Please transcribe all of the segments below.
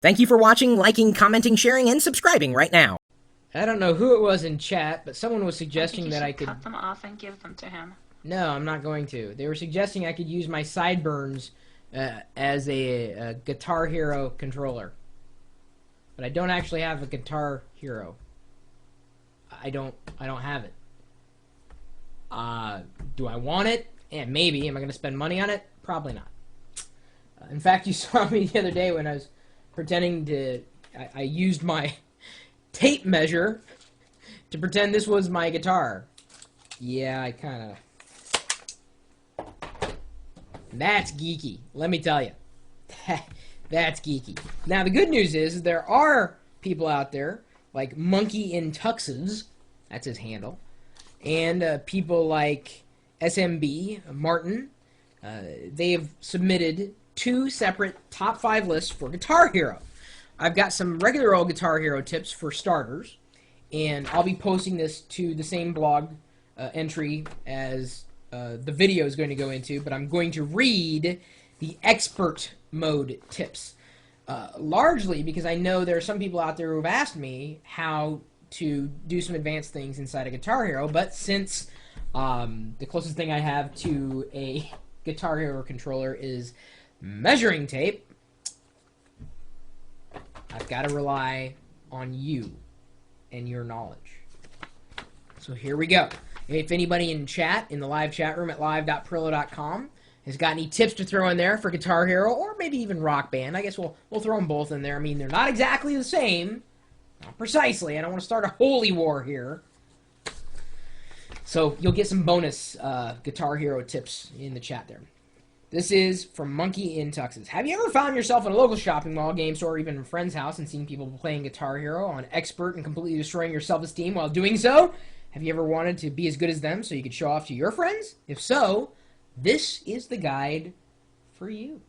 Thank you for watching, liking, commenting, sharing, and subscribing right now. I don't know who it was in chat, but someone was I think suggesting you that I should could... cut them off and give them to him. No, I'm not going to. They were suggesting I could use my sideburns as a Guitar Hero controller. But I don't actually have a Guitar Hero. I don't have it. Do I want it? Yeah, maybe. Am I going to spend money on it? Probably not. In fact, you saw me the other day when I was pretending to... I used my tape measure to pretend this was my guitar. Yeah, I kind of... That's geeky, let me tell you. That's geeky. Now, the good news is there are people out there, like Monkey in Tuxes, that's his handle, and people like SMB, Martin. They have submitted 2 separate top 5 lists for Guitar Hero. I've got some regular old Guitar Hero tips for starters, and I'll be posting this to the same blog entry as the video is going to go into, but I'm going to read the expert mode tips. Largely because I know there are some people out there who have asked me how to do some advanced things inside a Guitar Hero, but since the closest thing I have to a Guitar Hero controller is measuring tape, I've got to rely on you and your knowledge. So here we go. If anybody in chat, in the live chat room at live.pirillo.com, has got any tips to throw in there for Guitar Hero, or maybe even Rock Band, I guess we'll throw them both in there. I mean, they're not exactly the same. Not precisely. I don't want to start a holy war here. So you'll get some bonus Guitar Hero tips in the chat there. This is from Monkey in Tuxes. Have you ever found yourself in a local shopping mall, game store, or even a friend's house and seen people playing Guitar Hero on expert and completely destroying your self-esteem while doing so? Have you ever wanted to be as good as them so you could show off to your friends? If so, this is the guide for you.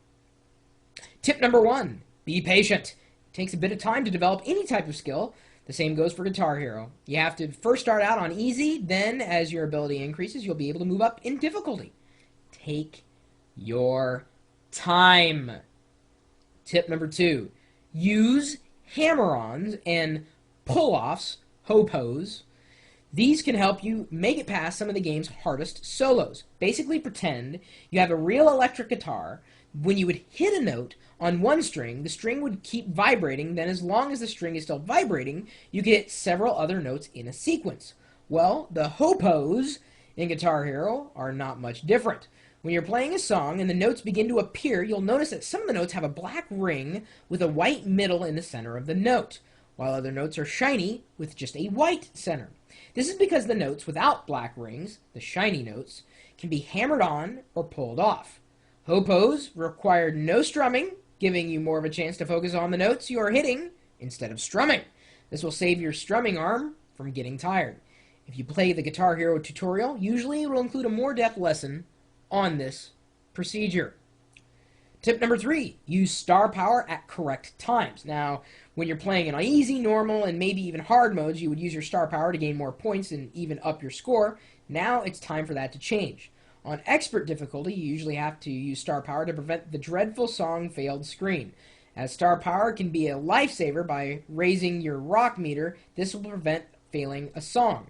Tip number 1, be patient. It takes a bit of time to develop any type of skill. The same goes for Guitar Hero. You have to first start out on easy, then as your ability increases, you'll be able to move up in difficulty. Take your time. Tip number 2, use hammer-ons and pull-offs, hopos. These can help you make it past some of the game's hardest solos. Basically pretend you have a real electric guitar. When you would hit a note on one string, the string would keep vibrating. Then as long as the string is still vibrating, you can hit several other notes in a sequence. Well, the hopos in Guitar Hero are not much different. When you're playing a song and the notes begin to appear, you'll notice that some of the notes have a black ring with a white middle in the center of the note, while other notes are shiny with just a white center. This is because the notes without black rings, the shiny notes, can be hammered on or pulled off. Hopos require no strumming, giving you more of a chance to focus on the notes you are hitting instead of strumming. This will save your strumming arm from getting tired. If you play the Guitar Hero tutorial, usually it will include a more depth lesson on this procedure. Tip number 3, use star power at correct times. Now, when you're playing in easy, normal, and maybe even hard modes, you would use your star power to gain more points and even up your score. Now it's time for that to change. On expert difficulty, you usually have to use star power to prevent the dreadful song failed screen. As star power can be a lifesaver by raising your rock meter, this will prevent failing a song.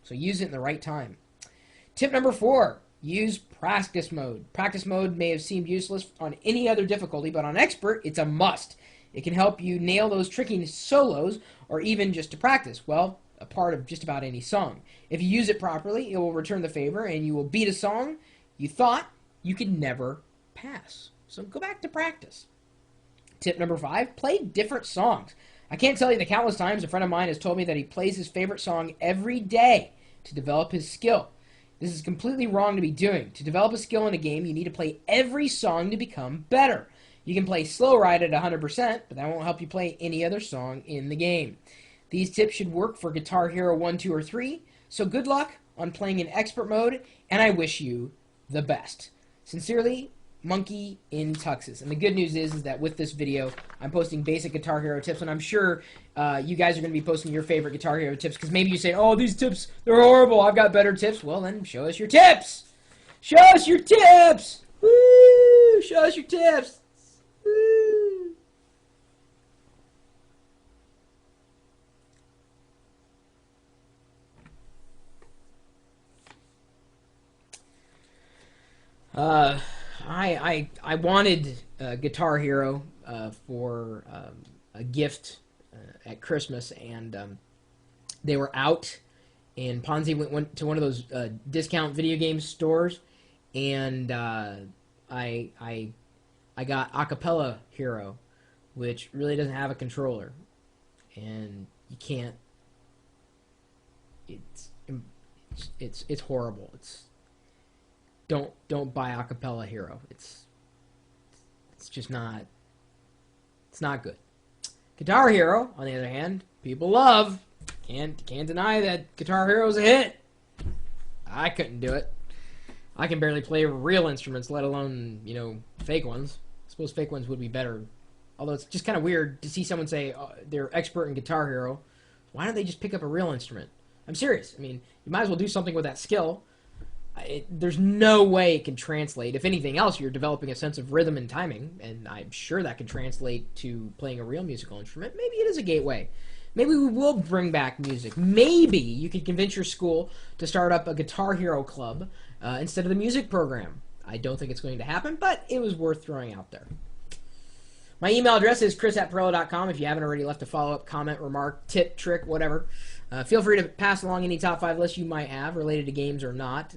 So use it in the right time. Tip number 4, use practice mode. Practice mode may have seemed useless on any other difficulty, but on expert, it's a must. It can help you nail those tricky solos, or even just to practice, well, a part of just about any song. If you use it properly, it will return the favor, and you will beat a song you thought you could never pass. So go back to practice. Tip number 5, play different songs. I can't tell you the countless times a friend of mine has told me that he plays his favorite song every day to develop his skill. This is completely wrong to be doing. To develop a skill in a game, you need to play every song to become better. You can play Slow Ride at 100%, but that won't help you play any other song in the game. These tips should work for Guitar Hero 1, 2, or 3, so good luck on playing in expert mode, and I wish you the best. Sincerely, Monkey in Tuxes. And the good news is that with this video, I'm posting basic Guitar Hero tips, and I'm sure you guys are going to be posting your favorite Guitar Hero tips, because maybe you say, oh, these tips, they're horrible, I've got better tips. Well, then show us your tips! Show us your tips! Woo! Show us your tips! Woo! Uh, I wanted Guitar Hero for a gift at Christmas, and they were out. And Ponzi went to one of those discount video game stores, and I I got Acapella Hero, which really doesn't have a controller, and you can't. It's it's horrible. It's don't buy Acapella Hero. It's just not. It's not good. Guitar Hero, on the other hand, people love. Can't deny that Guitar Hero's a hit. I couldn't do it. I can barely play real instruments, let alone, fake ones. I suppose fake ones would be better. Although it's just kind of weird to see someone say they're expert in Guitar Hero. Why don't they just pick up a real instrument? I'm serious. I mean, you might as well do something with that skill. There's no way it can translate. If anything else, you're developing a sense of rhythm and timing, and I'm sure that can translate to playing a real musical instrument. Maybe it is a gateway. Maybe we will bring back music. Maybe you could convince your school to start up a Guitar Hero club instead of the music program. I don't think it's going to happen, but it was worth throwing out there. My email address is chris@pirillo.com. If you haven't already left a follow-up comment, remark, tip, trick, whatever, feel free to pass along any top 5 lists you might have related to games or not.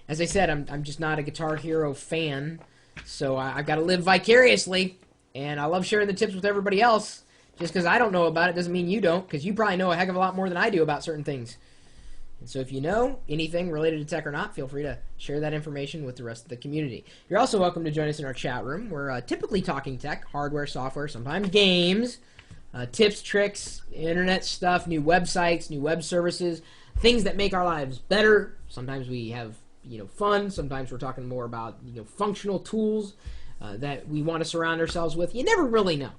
As I said, I'm just not a Guitar Hero fan, so I've got to live vicariously, and I love sharing the tips with everybody else. Just because I don't know about it doesn't mean you don't, because you probably know a heck of a lot more than I do about certain things. And so if you know anything related to tech or not, feel free to share that information with the rest of the community. You're also welcome to join us in our chat room. We're typically talking tech, hardware, software, sometimes games, tips, tricks, internet stuff, new websites, new web services, things that make our lives better. Sometimes we have fun. Sometimes we're talking more about functional tools that we want to surround ourselves with. You never really know.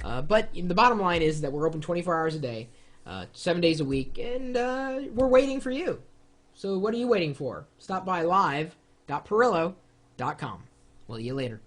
But the bottom line is that we're open 24 hours a day, 7 days a week, and we're waiting for you. So what are you waiting for? Stop by live.pirillo.com. We'll see you later.